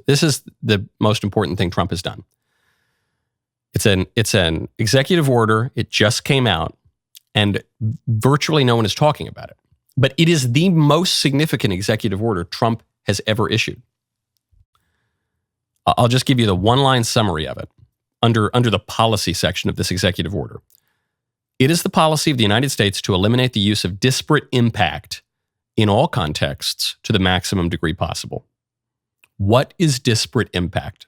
This is the most important thing Trump has done. It's an executive order. It just came out, and virtually no one is talking about it. But it is the most significant executive order Trump has ever issued. I'll just give you the one-line summary of it under the policy section of this executive order. It is the policy of the United States to eliminate the use of disparate impact in all contexts to the maximum degree possible. What is disparate impact?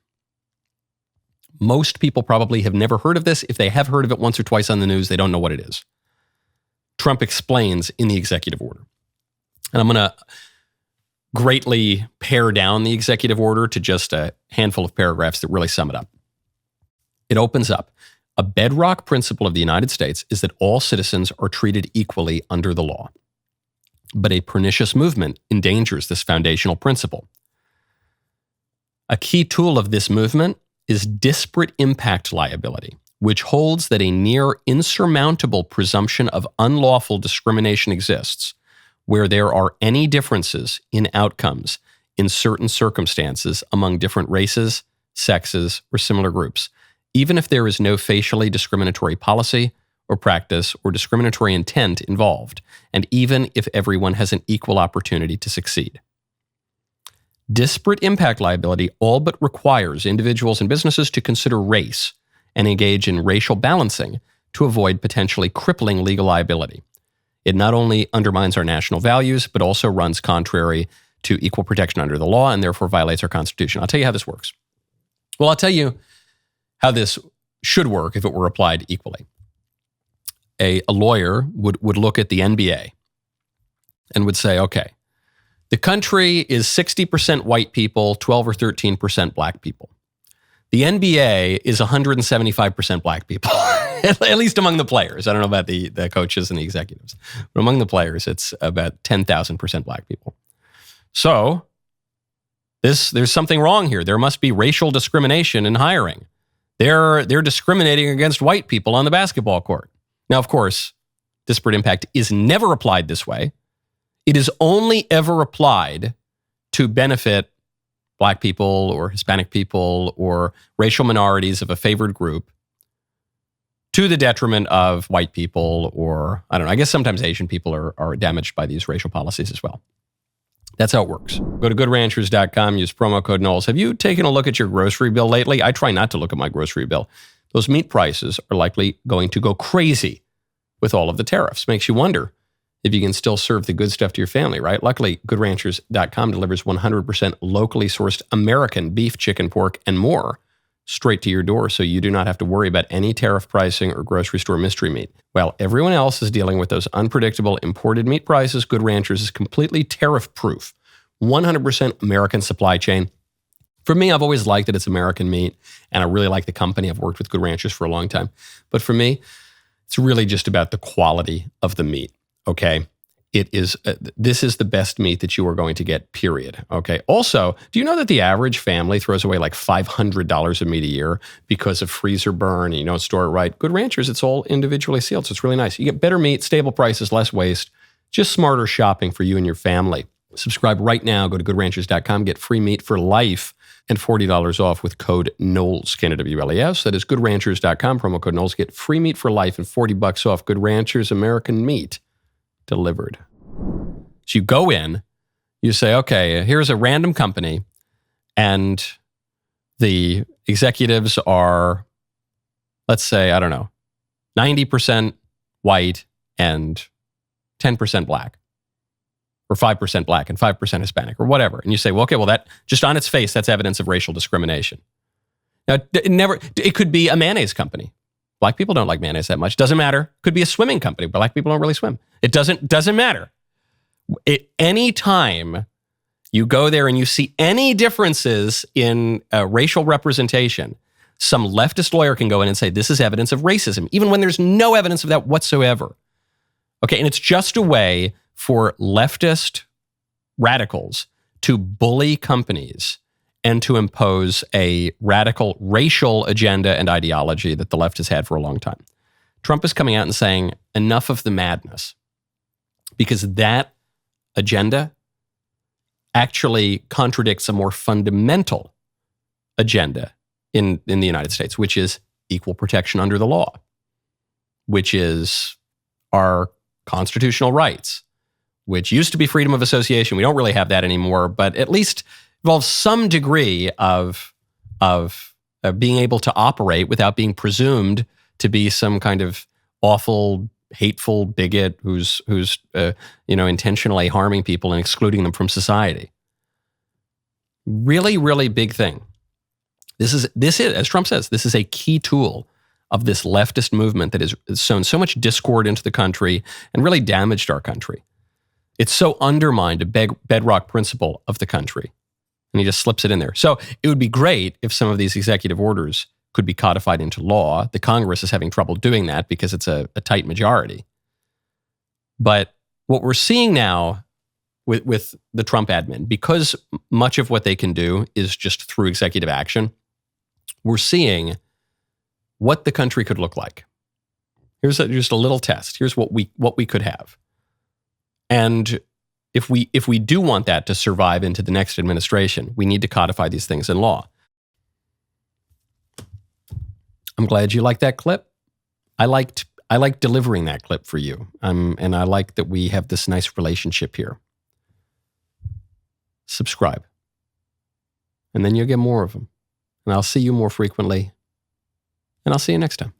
Most people probably have never heard of this. If they have heard of it once or twice on the news, they don't know what it is. Trump explains in the executive order. And I'm going to greatly pare down the executive order to just a handful of paragraphs that really sum it up. It opens up. A bedrock principle of the United States is that all citizens are treated equally under the law. But a pernicious movement endangers this foundational principle. A key tool of this movement is disparate impact liability, which holds that a near insurmountable presumption of unlawful discrimination exists where there are any differences in outcomes in certain circumstances among different races, sexes, or similar groups, even if there is no facially discriminatory policy or practice or discriminatory intent involved, and even if everyone has an equal opportunity to succeed. Disparate impact liability all but requires individuals and businesses to consider race and engage in racial balancing to avoid potentially crippling legal liability. It not only undermines our national values, but also runs contrary to equal protection under the law and therefore violates our Constitution. I'll tell you how this works. Well, I'll tell you how this should work if it were applied equally. A lawyer would look at the NBA and would say, okay, the country is 60% white people, 12 or 13% black people. The NBA is 175% black people, at least among the players. I don't know about the coaches and the executives, but among the players, it's about 10,000% black people. So there's something wrong here. There must be racial discrimination in hiring. They're discriminating against white people on the basketball court. Now, of course, disparate impact is never applied this way. It is only ever applied to benefit black people or Hispanic people or racial minorities of a favored group to the detriment of white people or, I don't know, I guess sometimes Asian people are damaged by these racial policies as well. That's how it works. Go to goodranchers.com, use promo code Knowles. Have you taken a look at your grocery bill lately? I try not to look at my grocery bill. Those meat prices are likely going to go crazy with all of the tariffs. Makes you wonder if you can still serve the good stuff to your family, right? Luckily, goodranchers.com delivers 100% locally sourced American beef, chicken, pork, and more straight to your door, so you do not have to worry about any tariff pricing or grocery store mystery meat. While everyone else is dealing with those unpredictable imported meat prices, Good Ranchers is completely tariff-proof. 100% American supply chain. For me, I've always liked that it's American meat, and I really like the company. I've worked with Good Ranchers for a long time. But for me, it's really just about the quality of the meat. Okay, this is the best meat that you are going to get, period. Okay. Also, do you know that the average family throws away like $500 of meat a year because of freezer burn and you don't store it right? Good Ranchers, it's all individually sealed, so it's really nice. You get better meat, stable prices, less waste, just smarter shopping for you and your family. Subscribe right now. Go to goodranchers.com, get free meat for life and $40 off with code Knowles, K-N-W-L-E-S. That is goodranchers.com, promo code Knowles. Get free meat for life and $40 off. Good Ranchers, American meat delivered. So you go in, you say, okay, here's a random company, and the executives are, let's say, I don't know, 90% white and 10% black, or 5% black and 5% Hispanic, or whatever. And you say, well, okay, well, that just on its face, that's evidence of racial discrimination. Now, it could be a mayonnaise company. Black people don't like mayonnaise that much. Doesn't matter. Could be a swimming company. Black people don't really swim. It doesn't matter. Any time you go there and you see any differences in racial representation, some leftist lawyer can go in and say, this is evidence of racism, even when there's no evidence of that whatsoever. Okay, and it's just a way for leftist radicals to bully companies and to impose a radical racial agenda and ideology that the left has had for a long time. Trump is coming out and saying, enough of the madness, because that agenda actually contradicts a more fundamental agenda in the United States, which is equal protection under the law, which is our constitutional rights, which used to be freedom of association. We don't really have that anymore, but at least involves some degree of being able to operate without being presumed to be some kind of awful, hateful bigot who's intentionally harming people and excluding them from society. Really, really big thing. This is, as Trump says, this is a key tool of this leftist movement that has sown so much discord into the country and really damaged our country. It's so undermined a bedrock principle of the country. And he just slips it in there. So it would be great if some of these executive orders could be codified into law. The Congress is having trouble doing that because it's a tight majority. But what we're seeing now with the Trump admin, because much of what they can do is just through executive action, we're seeing what the country could look like. Here's just a little test. Here's what we could have. And if we do want that to survive into the next administration, we need to codify these things in law. I'm glad you liked that clip. I like delivering that clip for you. And I like that we have this nice relationship here. Subscribe. And then you'll get more of them. And I'll see you more frequently. And I'll see you next time.